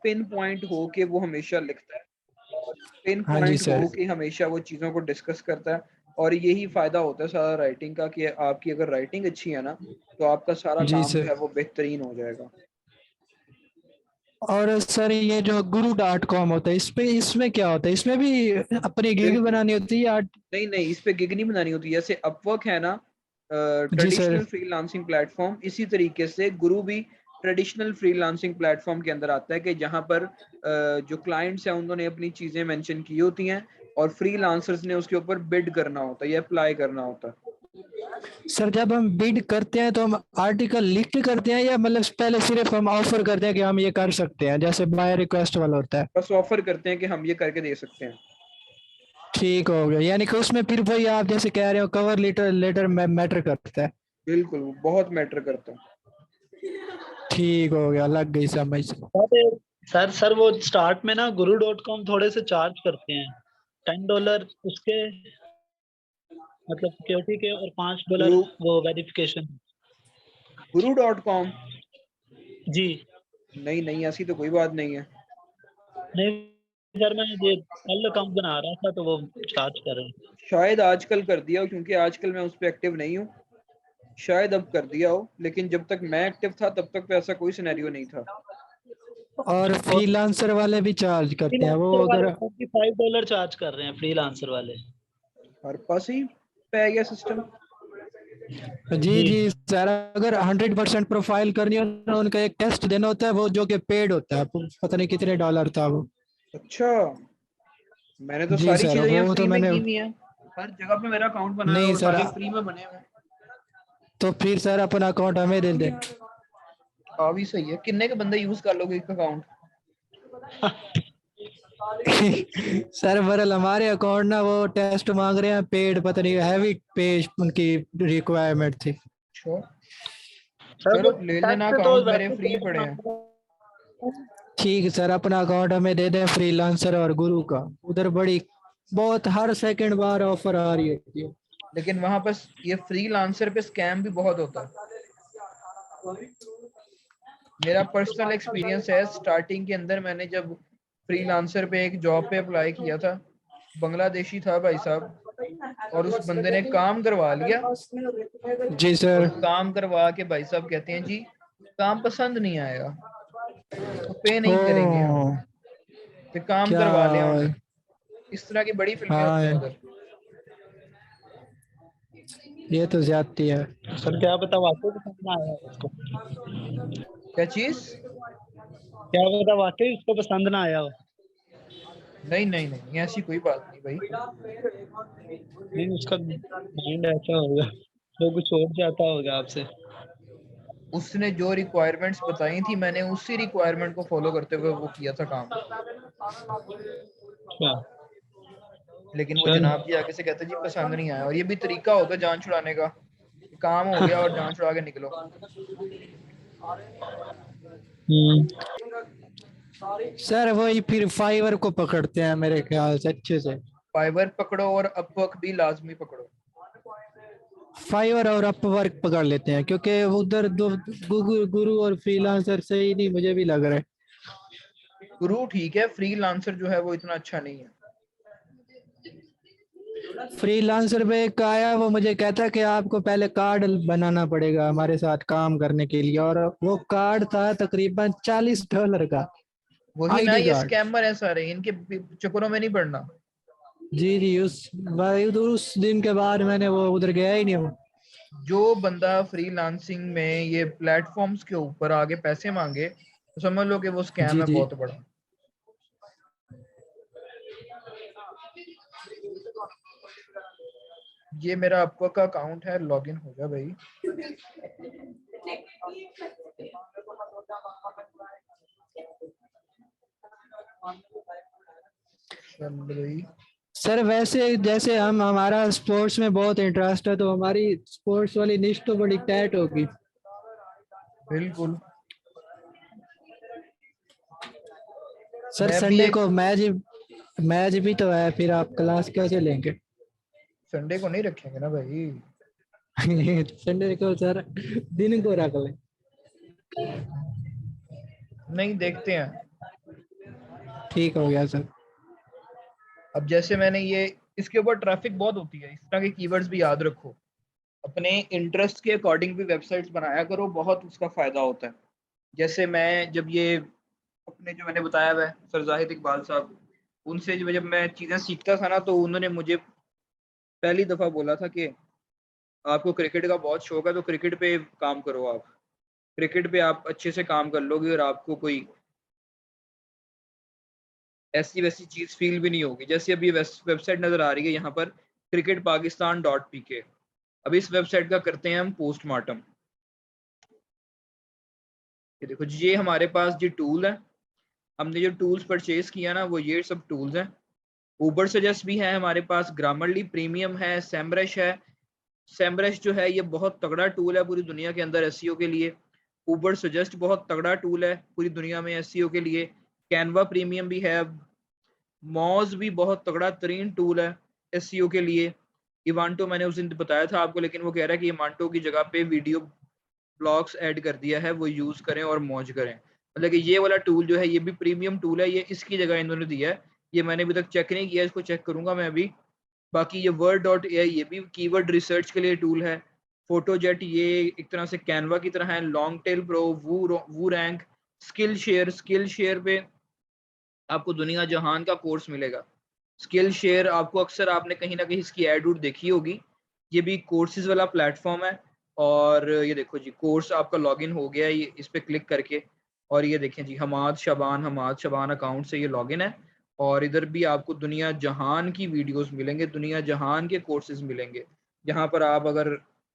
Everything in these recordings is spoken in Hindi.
पिन पॉइंट हो के वो हमेशा लिखता है, पिन हाँ जी पॉइंट सर। हो के हमेशा वो चीज़ों को डिस्कस करता है। और यही फ़ायदा होता है सारा राइटिंग का कि आपकी अगर राइटिंग अच्छी है ना, तो आपका सारा जी काम जो सर। है वो बेहतरीन हो जाएगा। और सर ये जो guru.com होता है, इसमें क्या होता है? इसमें भी अपनी गिग बिल्कुल। बनानी होती है या? नहीं, नहीं, इस पे गिग नहीं बनानी होती। जैसे अपवर्क है ना जी सर। ट्रेडिशनल फ्रीलांसिंग प्लेटफ़ॉर्म, इसी तरीके से गुरु भी ट्रेडिशनल फ्रीलांसिंग प्लेटफ़ॉर्म के अंदर आता है कि जहाँ पर जो क्लाइंट्स हैं उन्होंने अपनी चीज़ें मेंशन की होती हैं और फ्रीलांसर्स ने उसके ऊपर बिड करना होता है या अप्लाई करना होता है। सर जब हम बिड करते हैं तो हम आर्टिकल लिख के करते हैं या मतलब पहले सिर्फ हम ऑफर करते हैं कि हम ये कर सकते हैं, जैसे बाय रिक्वेस्ट वाला होता है? बस ऑफ़र करते हैं कि हम ये करके दे सकते हैं। ठीक हो गया, यानी कि उसमें फिर वही आप जैसे कह रहे हो कवर लेटर लेटर मैटर करता है। बिल्कुल, वो बहुत मैटर करता है। ठीक हो गया, लग गई समझ। सर सर वो स्टार्ट में ना guru.com थोड़े से चार्ज करते हैं $10 उसके मतलब सिक्योरिटी के और $5 गुरु वो वेरिफिकेशन। guru.com जी नहीं, नहीं, ऐसी तो कोई बात नहीं है। नहीं सर, मैं ये कल अकाउंट बना रहा था तो वो चार्ज कर रहे हैं। शायद आजकल कर दिया हो क्योंकि आजकल मैं उस पे एक्टिव नहीं हूँ। शायद अब कर दिया हो, लेकिन जब तक मैं एक्टिव था तब तक तो ऐसा कोई सिनेरियो नहीं था। और और फ्रीलांसर वाले भी चार्ज करते हैं वो फ्रीलांसर वाले अगर? $25 चार्ज कर रहे हैं फ्रीलांसर वाले। हर पास ही पै गया सिस्टम। जी जी जी सर, अगर 100% प्रोफाइल करनी हो तो उनका एक टेस्ट देना होता है वो, जो कि पेड होता है, पता नहीं कितने डॉलर था वो। अच्छा, मैंने तो जी सारी सर, चीजें यहाँ वो तो फ्री में मैंने। की हुई हैं। हर जगह पे मेरा अकाउंट बना है नहीं और सर, सारे फ्री में बने हुए हैं। तो फिर सर अपना अकाउंट हमें दे दे। हाँ भी सही है, कितने के बंदे यूज कर लोगे एक अकाउंट? सर वरल हमारे अकाउंट ना वो टेस्ट मांग रहे हैं पेड, पता नहीं हैवी पेज उनकी रिक्वायरमेंट थी। अच्छा, सर चलो वो ले लेना टेस्ट तो अकाउंट, मेरे वैसे फ्री पड़े हैं। ठीक है सर, अपना अकाउंट हमें दे दें फ्रीलांसर और गुरु का। उधर बड़ी बहुत हर सेकंड बार ऑफर आ रही होती है। लेकिन वहां पर ये फ्रीलांसर पे स्कैम भी बहुत होता है। मेरा पर्सनल एक्सपीरियंस है, स्टार्टिंग के अंदर मैंने जब फ्रीलांसर पे एक जॉब पे अप्लाई किया था, बांग्लादेशी था भाई साहब, और उस बंदे ने काम करवा लिया। जी और सर। काम करवा के भाई साहब कहते हैं जी काम पसंद नहीं आएगा तो पे ओ नहीं करेंगे हम। तो काम क्या? करवा लिया उन्हें। इस तरह की बड़ी फिल्में होती हैं हाँ, उधर। ये तो ज्यादती है। सर क्या पता वाकई पसंद ना आया उसको। क्या चीज? क्या पता वाकई उसको पसंद ना आया हो। नहीं, नहीं, नहीं, ऐसी कोई बात नहीं भाई। नहीं उसका माइंड ऐसा होगा तो कुछ और जाता होगा आपसे। उसने जो रिक्वायरमेंट्स बताई थी मैंने उसी रिक्वायरमेंट को फॉलो करते हुए वो किया था काम। अच्छा लेकिन वो चल। जनाब जी आगे से कहते जी पसंद नहीं आया। और ये भी तरीका होता है जान छुड़ाने का, काम हो गया और जान छुड़ा के निकलो। हम्म। सर वही फिर फाइवर को पकड़ते हैं मेरे ख्याल से अच्छे से। फाइवर पकड़ो और अपवर्क भी लाजमी पकड़ो। फाइवर और अपवर्क पकड़ लेते हैं क्योंकि उधर दो गुरु गुरु और फ्रीलांसर सही नहीं मुझे भी लग रहा है। गुरु ठीक है, फ्रीलांसर जो है वो इतना अच्छा नहीं है। फ्रीलांसर पे एक आया, वो मुझे कहता कि आपको पहले कार्ड बनाना पड़ेगा हमारे साथ काम करने के लिए, और वो कार्ड था तकरीबन $40 का। वही ना, आईडी ये कार्ड। स्कैमर है सारे, इनके चक्करों में नहीं पड़ना। जी जी, उस दिन के बाद मैंने वो उधर गया ही नहीं हूँ। जो बंदा फ्रीलांसिंग में ये प्लेटफॉर्म्स के ऊपर आगे पैसे मांगे तो समझ लो कि वो स्कैम जी है जी। बहुत बड़ा। ये मेरा अपवर्क का अकाउंट है, लॉगिन हो जा भाई। चल भाई। सर वैसे जैसे हम हमारा स्पोर्ट्स में बहुत इंटरेस्ट है तो हमारी स्पोर्ट्स वाली लिस्ट तो बड़ी टाइट होगी। बिल्कुल। सर मैं भी संडे एक को मैच मैच भी तो है, फिर आप क्लास कैसे लेंगे? संडे को नहीं रखेंगे ना भाई। संडे को सर दिन को रख लें। नहीं, देखते हैं। ठीक हो गया सर। अब जैसे मैंने ये, इसके ऊपर ट्रैफिक बहुत होती है, इस तरह के कीवर्ड्स भी याद रखो, अपने इंटरेस्ट के अकॉर्डिंग भी वेबसाइट्स बनाया करो, बहुत उसका फायदा होता है। जैसे मैं जब ये अपने जो मैंने बताया हुआ है सर जाहिद इकबाल साहब, उनसे जब मैं चीज़ें सीखता था ना, तो उन्होंने मुझे पहली दफ़ा बोला था कि आपको क्रिकेट का बहुत शौक है तो क्रिकेट पे काम करो, आप क्रिकेट पे आप अच्छे से काम कर लोगे और आपको कोई ऐसी वैसी चीज़ फील भी नहीं होगी। जैसे अभी वेबसाइट नज़र आ रही है यहाँ पर, cricketpakistan.pk। अब इस वेबसाइट का करते हैं हम पोस्टमार्टम। ये देखो जी, ये हमारे पास जो टूल है, हमने जो टूल्स परचेज किया ना, वो ये सब टूल्स हैं। ऊबर सजेस्ट भी है हमारे पास, ग्रामरली प्रीमियम है, सेमरश है। सेमरश जो है ये बहुत तगड़ा टूल है पूरी दुनिया के अंदर एसईओ के लिए। ऊबर सजेस्ट बहुत तगड़ा टूल है पूरी दुनिया में एसईओ के लिए। कैनवा प्रीमियम भी है। मॉज भी बहुत तगड़ा तरीन टूल है एसईओ के लिए। इवांटो मैंने उस दिन बताया था आपको, लेकिन वो कह रहा है कि इवांटो की जगह पे वीडियो ब्लॉग्स ऐड कर दिया है, वो यूज करें और मौज करें। मतलब कि ये वाला टूल जो है ये भी प्रीमियम टूल है, ये इसकी जगह इन्होंने दिया है। ये मैंने अभी तक चेक नहीं किया, इसको चेक करूंगा मैं अभी। बाकी ये word.ai ये भी कीवर्ड रिसर्च के लिए टूल है। फोटोजेट ये एक तरह से कैनवा की तरह है। लॉन्ग टेल प्रो, वू रैंक, स्किल शेयर पे आपको दुनिया जहान का कोर्स मिलेगा। स्किल शेयर आपको अक्सर आपने कहीं ना कहीं इसकी एड उड देखी होगी। ये भी कोर्सेज वाला प्लेटफॉर्म है। और ये देखो जी, कोर्स आपका लॉगिन हो गया है, ये इस पे क्लिक करके। और ये देखें जी, हमाद शबान अकाउंट से ये लॉगिन है। और इधर भी आपको दुनिया जहान की वीडियोस मिलेंगे, दुनिया जहान के कोर्सेज मिलेंगे। यहाँ पर आप अगर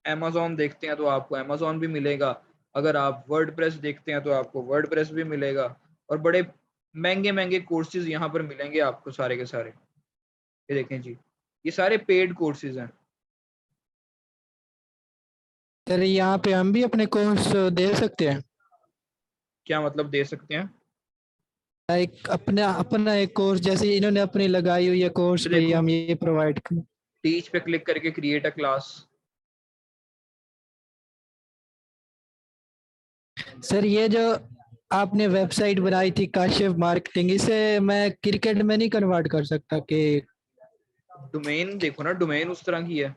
अमेज़ॉन देखते हैं तो आपको अमेज़ॉन भी मिलेगा, अगर आप वर्डप्रेस देखते हैं तो आपको वर्डप्रेस भी मिलेगा। और बड़े महंगे महंगे कोर्सेज यहाँ पर मिलेंगे आपको सारे के सारे। ये देखें जी, ये सारे पेड कोर्सेज हैं। सर यहाँ पे हम भी अपने कोर्स दे सकते हैं? क्या मतलब दे सकते हैं? एक अपना अपना एक कोर्स जैसे इन्होंने अपनी लगाई हुई है कोर्स ये भाई, देखो, हम ये प्रोवाइड करें। टीच पे क्लिक करके क्रिएट अ क्लास। सर ये जो आपने वेबसाइट बनाई थी काशिफ मार्केटिंग, इसे मैं क्रिकेट में नहीं कन्वर्ट कर सकता कि? डोमेन देखो ना, डोमेन उस तरह की है।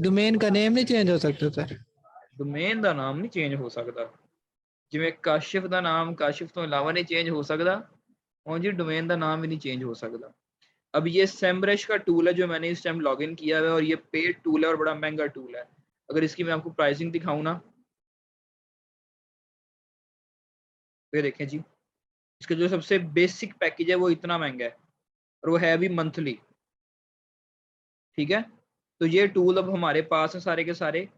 डोमेन का नेम नहीं चेंज हो सकता सर? डोमेन का नाम नहीं चेंज हो सकता। जिਵੇਂ काशिफ का नाम काशिफ तो इलावा नहीं चेंज हो सकता, और जी डोमेन का नाम भी नहीं चेंज हो सकता। अब ये सेमरश का टूल है जो मैंने इस टाइम लॉगिन किया हुआ है, और ये पेड टूल है और बड़ा महंगा टूल है। अगर इसकी मैं आपको प्राइसिंग दिखाऊं ना, तो ये देखें जी, इसका जो सबसे बेसिक पैकेज है वो इतना महंगा है, और वो है भी मंथली। ठीक है, तो ये टूल अब हमारे पास है सारे के सारे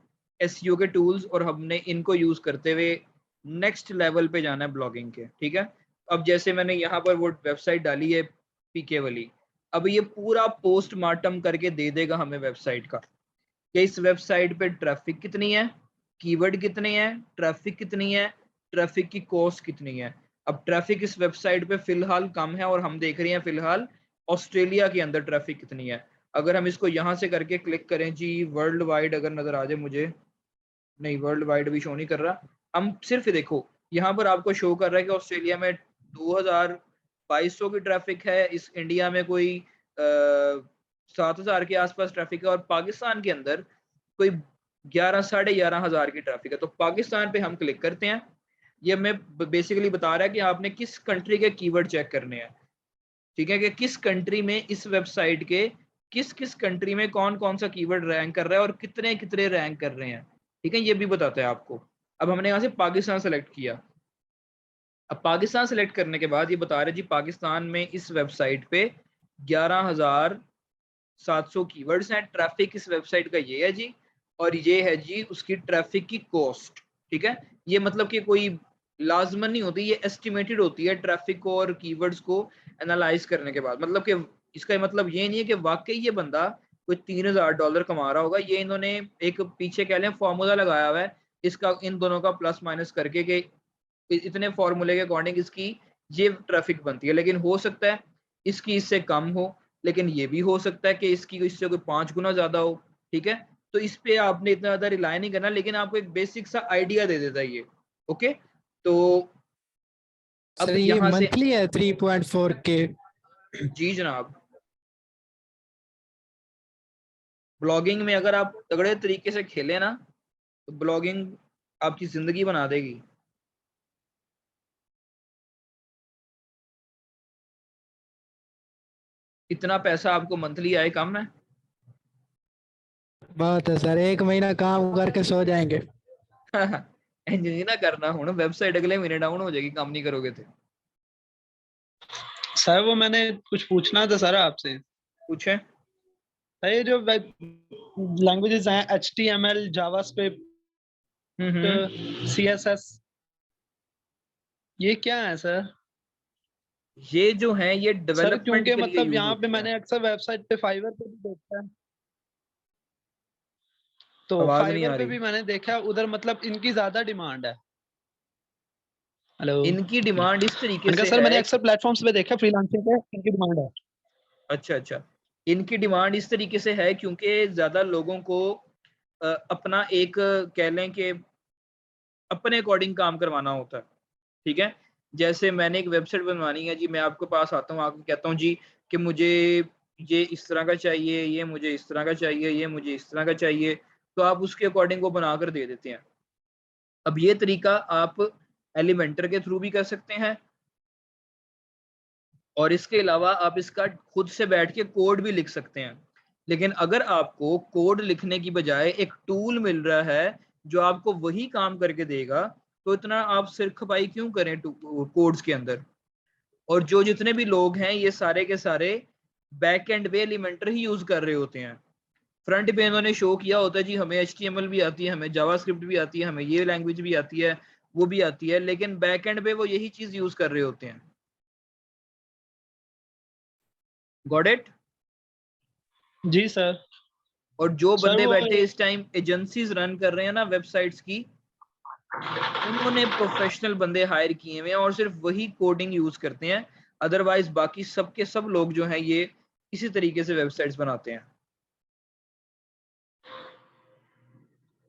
एसईओ के टूल्स, और हमने इनको यूज करते हुए नेक्स्ट लेवल पे जाना है ब्लॉगिंग के। ठीक है, अब जैसे मैंने यहाँ पर वो वेबसाइट डाली है पीके वाली, अब ये पूरा पोस्टमार्टम करके दे देगा हमें वेबसाइट का कि इस वेबसाइट पे ट्रैफिक कितनी है, कीवर्ड कितने हैं, ट्रैफिक कितनी है, ट्रैफिक की कॉस्ट कितनी है। अब ट्रैफिक इस वेबसाइट पे फिलहाल कम है, और हम देख रहे हैं फिलहाल ऑस्ट्रेलिया के अंदर ट्रैफिक कितनी है। अगर हम इसको यहाँ से करके क्लिक करें जी, वर्ल्ड वाइड अगर नजर आ जाए मुझे, नहीं वर्ल्ड वाइड भी शो नहीं कर रहा। हम सिर्फ देखो, यहाँ पर आपको शो कर रहा है कि ऑस्ट्रेलिया में 2200 की ट्रैफिक है, इस इंडिया में कोई 7000 के आसपास ट्रैफिक है, और पाकिस्तान के अंदर कोई 11-11,500 की ट्रैफिक है। तो पाकिस्तान पे हम क्लिक करते हैं। ये मैं बेसिकली बता रहा है कि आपने किस कंट्री के कीवर्ड चेक करने हैं। ठीक है, कि किस कंट्री में इस वेबसाइट के किस किस कंट्री में कौन कौन सा कीवर्ड रैंक कर रहा है और कितने कितने रैंक कर रहे हैं। ठीक है, ये भी बताता है आपको। अब हमने यहाँ से पाकिस्तान सेलेक्ट किया। अब पाकिस्तान सेलेक्ट करने के बाद ये बता रहे जी, पाकिस्तान में इस वेबसाइट पे 11,700 कीवर्ड्स हैं। ट्रैफिक इस वेबसाइट का ये है जी, और ये है जी उसकी ट्रैफिक की कॉस्ट। ठीक है, ये मतलब कि कोई लाजमन नहीं होती, ये एस्टिमेटेड होती है ट्रैफिक को और कीवर्ड्स को एनालाइज करने के बाद। मतलब कि इसका मतलब ये नहीं है कि वाकई ये बंदा कोई $3,000 कमा रहा होगा। ये इन्होंने एक पीछे कह लें फॉर्मूला लगाया हुआ है इसका, इन दोनों का प्लस माइनस करके, कि इतने फॉर्मूले के अकॉर्डिंग इसकी ये ट्रैफिक बनती है। लेकिन हो सकता है इसकी इससे कम हो, लेकिन ये भी हो सकता है कि इसकी इससे कोई 5 गुना ज्यादा हो। ठीक है, तो इस पे आपने इतना ज्यादा रिलाई नहीं करना, लेकिन आपको एक बेसिक सा आइडिया दे देता है ये। ओके, तो अब सर ये यहाँ से मंथली है 3.4K? जी जनाब, ब्लॉगिंग में अगर आप तगड़े तरीके से खेले ना तो ब्लॉगिंग आपकी जिंदगी बना देगी। इतना पैसा आपको मंथली आए कम है। बहुत है सर, 1 महीना काम करके सो जाएंगे। इंज नहीं ना करना, हूँ वेबसाइट अगले महीने डाउन हो जाएगी काम नहीं करोगे तो। सर वो मैंने कुछ पूछना था सर आपसे। पूछे। सर ये जो लैंग्वेजेस हैं HTML, जावास्क्रिप्ट, CSS, ये क्या है सर? ये जो है ये सर डेवलपमेंट क्योंकि के लिए मतलब यूज यहाँ पे होते हैं। मैंने अक्सर वेबसाइट पे फाइवर पे भी देखा है, तो आवाज नहीं फाइवर आ पे रही। भी मैंने देखा है, उधर मतलब इनकी ज्यादा डिमांड है। हेलो, इनकी डिमांड इस तरीके मैंने कहा से सर मैंने है। अक्सर प्लेटफॉर्म्स पे देखा फ्रीलांसिंग पे इनकी डिमांड है। अच्छा अच्छा, इनकी डिमांड इस तरीके से है क्योंकि ज्यादा लोगों को अपना एक कह लें कि अपने अकॉर्डिंग काम करवाना होता है। ठीक है, जैसे मैंने एक वेबसाइट बनवानी है जी, मैं आपके पास आता हूँ, आपको कहता हूँ जी कि मुझे ये इस तरह का चाहिए, ये मुझे इस तरह का चाहिए, ये मुझे इस तरह का चाहिए, तो आप उसके अकॉर्डिंग वो बनाकर दे देते हैं। अब ये तरीका आप एलिमेंटर के थ्रू भी कर सकते हैं, और इसके अलावा आप इसका खुद से बैठ के कोड भी लिख सकते हैं। लेकिन अगर आपको कोड लिखने की बजाय एक टूल मिल रहा है जो आपको वही काम करके देगा, तो इतना आप सिर खपाई क्यों करें कोड्स के अंदर। और जो जितने भी लोग हैं ये सारे के सारे बैक एंड पे एलिमेंटर ही यूज कर रहे होते हैं। फ्रंट पे इन्होंने शो किया होता है जी हमें HTML भी आती है, हमें जावास्क्रिप्ट भी आती है, हमें ये लैंग्वेज भी आती है, वो भी आती है, लेकिन बैक एंड पे वो यही चीज यूज कर रहे होते हैं। Got it. जी सर। और जो सर बंदे वो बैठे इस टाइम एजेंसीज रन कर रहे हैं ना वेबसाइट्स की, उन्होंने प्रोफेशनल बंदे हायर किए हुए हैं और सिर्फ वही कोडिंग यूज करते हैं। अदरवाइज बाकी सब के सब लोग जो हैं ये इसी तरीके से वेबसाइट्स बनाते हैं।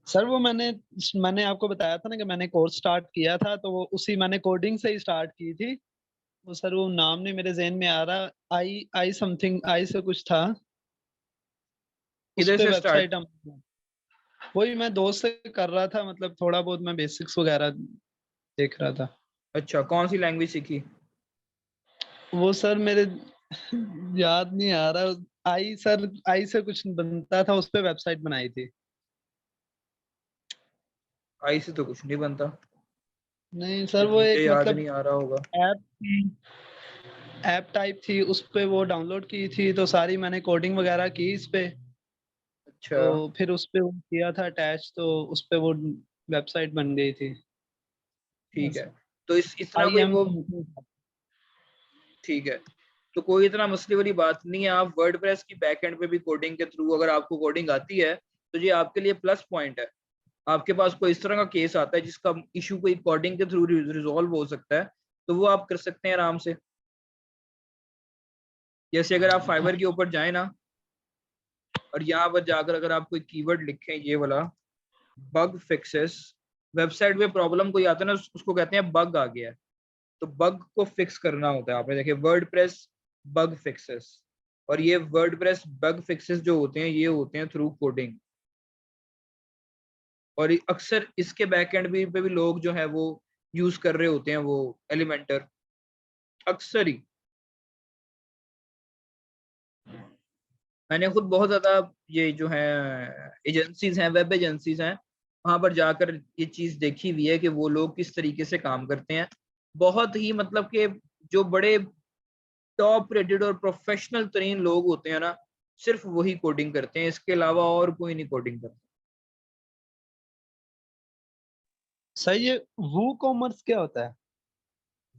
सर वो मैंने आपको बताया था ना कि मैंने कोर्स स्टार्ट किया था, तो वो उसी मैंने कोडिंग से ही स्टार्ट की थी। वो सर वो नाम नहीं मेरे जहन में आ रहा, आई आई समथिंग, आई से कुछ था, उस किधर पे से स्टार्ट। वेबसाइट हम, वही मैं दोस्त से कर रहा था, मतलब थोड़ा बहुत मैं बेसिक्स वगैरह देख रहा था। अच्छा, कौन सी लैंग्वेज सीखी। वो सर मेरे याद नहीं आ रहा। आई सर, आई से कुछ बनता था, उस पे वेबसाइट बनाई थी। आई से तो कुछ नहीं बनता। नहीं सर, फिर वो मुझे एक याद मतलब नहीं आ रहा होगा। ऐप थी, ऐप टाइप थी, उस पे वो डाउनलोड की थी, तो सारी मैंने कोडिंग वगैरह की इस पे, अच्छा, तो फिर उस पे वो किया था अटैच, तो उस पे वो वेबसाइट बन गई थी। ठीक है। तो इस तरह आई कोई एम, वो, ठीक है, तो कोई इतना मसले वाली बात नहीं है। आप वर्डप्रेस की बैकएंड पे भी कोडिंग के थ्रू अगर आपको कोडिंग आती है तो ये आपके लिए प्लस पॉइंट है। आपके पास कोई इस तरह का केस आता है जिसका इशू कोई कोडिंग के थ्रू रिजॉल्व हो सकता है, तो वो आप कर सकते हैं आराम से। जैसे अगर आप फाइवर के ऊपर जाए ना, और यहाँ पर जाकर अगर आप कोई कीवर्ड लिखें ये वाला, बग फिक्सेस, वेबसाइट पे प्रॉब्लम कोई आता है ना उसको कहते हैं बग आ गया है, तो बग को फिक्स करना होता है। आपने देखे वर्डप्रेस बग फिक्सेस, और ये वर्डप्रेस बग फिक्सेस जो होते हैं ये होते हैं थ्रू कोडिंग। और अक्सर इसके बैकएंड भी पे भी लोग जो है वो यूज कर रहे होते हैं वो एलिमेंटर, अक्सर ही। मैंने खुद बहुत ज्यादा ये जो है एजेंसीज हैं, वेब एजेंसीज हैं, वहां पर जाकर ये चीज देखी हुई है कि वो लोग किस तरीके से काम करते हैं। बहुत ही मतलब कि जो बड़े टॉप रेटेड और प्रोफेशनल तरीन लोग होते हैं ना, सिर्फ वही कोडिंग करते हैं, इसके अलावा और कोई नहीं कोडिंग करता। सही है। वू कॉमर्स क्या होता है?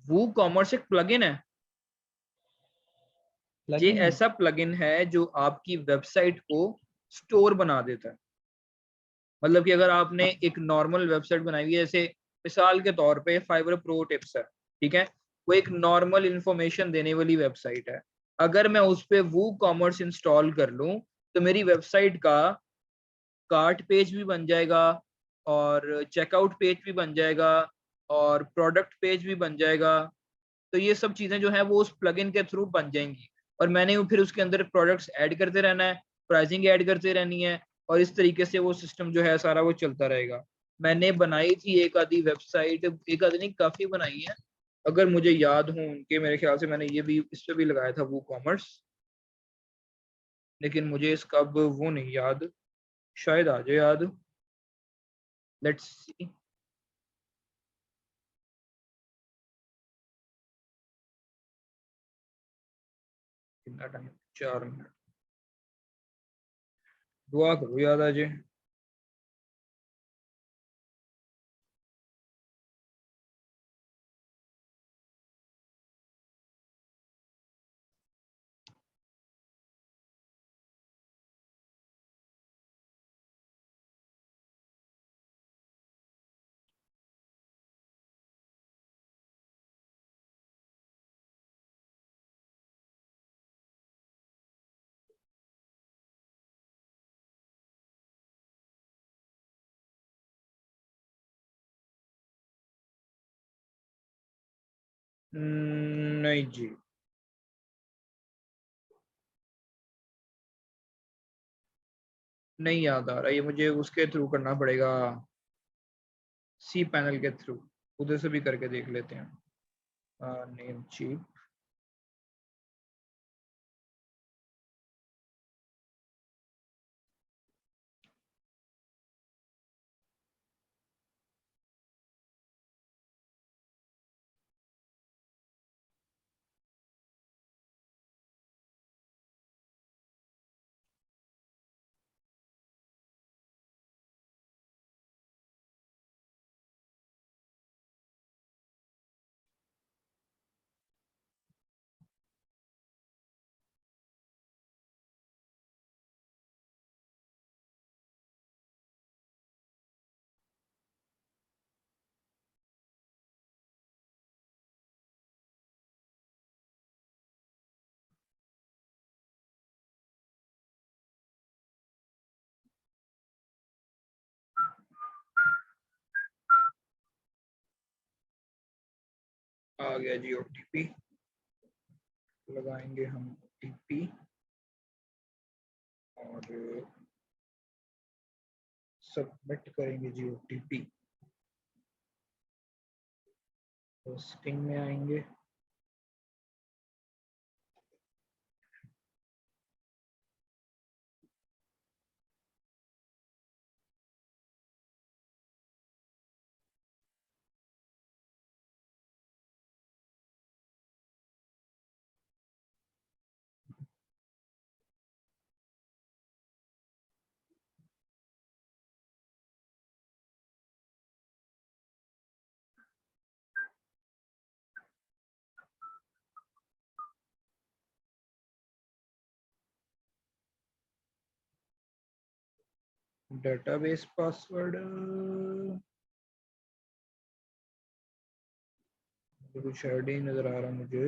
वो कॉमर्स एक प्लगइन है। ये प्लगइन है? ऐसा प्लगइन है जो आपकी वेबसाइट को स्टोर बना देता है। मतलब कि अगर आपने एक नॉर्मल वेबसाइट बनाई हुई है, जैसे मिसाल के तौर पे फाइवर प्रो टिप्स है, ठीक है, वो एक नॉर्मल इंफॉर्मेशन देने वाली वेबसाइट है। अगर मैं उस पर वो कॉमर्स इंस्टॉल कर लूं तो मेरी वेबसाइट का कार्ट पेज भी बन जाएगा, और चेकआउट पेज भी बन जाएगा, और प्रोडक्ट पेज भी बन जाएगा, तो ये सब चीजें जो है वो उस प्लगइन के थ्रू बन जाएंगी, और मैंने फिर उसके अंदर प्रोडक्ट्स ऐड करते रहना है, प्राइसिंग ऐड करते रहनी है, और इस तरीके से वो सिस्टम जो है सारा वो चलता रहेगा। मैंने बनाई थी एक आधी वेबसाइट, एक आधी नहीं काफी बनाई है, अगर मुझे याद हो उनके, मेरे ख्याल से मैंने ये भी इस पे भी लगाया था वो कॉमर्स, लेकिन मुझे इसका अब वो नहीं याद, शायद आ जाए याद। Let's see. कितना टाइम, 4 मिनट, दुआ करो याद आ जाए। नहीं जी, नहीं याद आ रहा, ये मुझे उसके थ्रू करना पड़ेगा, सी पैनल के थ्रू, उधर से भी करके देख लेते हैं। नेम चीप, आ गया जी ओटीपी, लगाएंगे हम ओटीपी और सबमिट करेंगे जी ओटीपी। होस्टिंग में आएंगे, डेटाबेस पासवर्ड कुछ ऐड ही नजर आ रहा मुझे।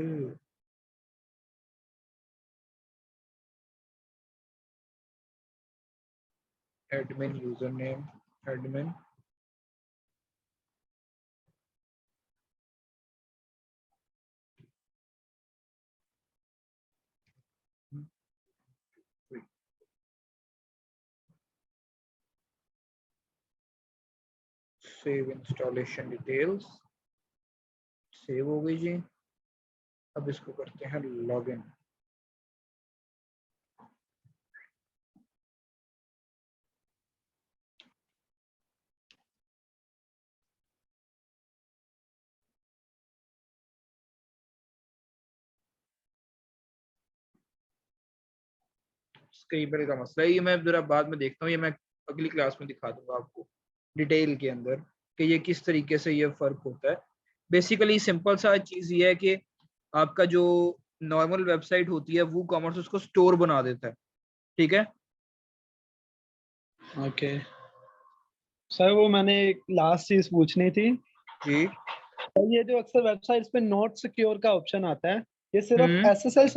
Admin user name, admin, save installation details, save हो गई जी। अब इसको करते हैं लॉगिन। स्क्रीबल का मसला है, ये मैं जरा बाद में देखता हूँ, ये मैं अगली क्लास में दिखा दूंगा आपको डिटेल के अंदर कि ये किस तरीके से ये फर्क होता है। बेसिकली सिंपल सा चीज ये है कि आपका जो नॉर्मल वेबसाइट होती है वो कॉमर्स उसको स्टोर बना देता है, ठीक है। ओके सर, वो मैंने एक लास्ट चीज पूछनी थी। जी। और ये जो अक्सर वेबसाइट्स पे नॉट सिक्योर का ऑप्शन आता है, ये सिर्फ हम्म एसएसएल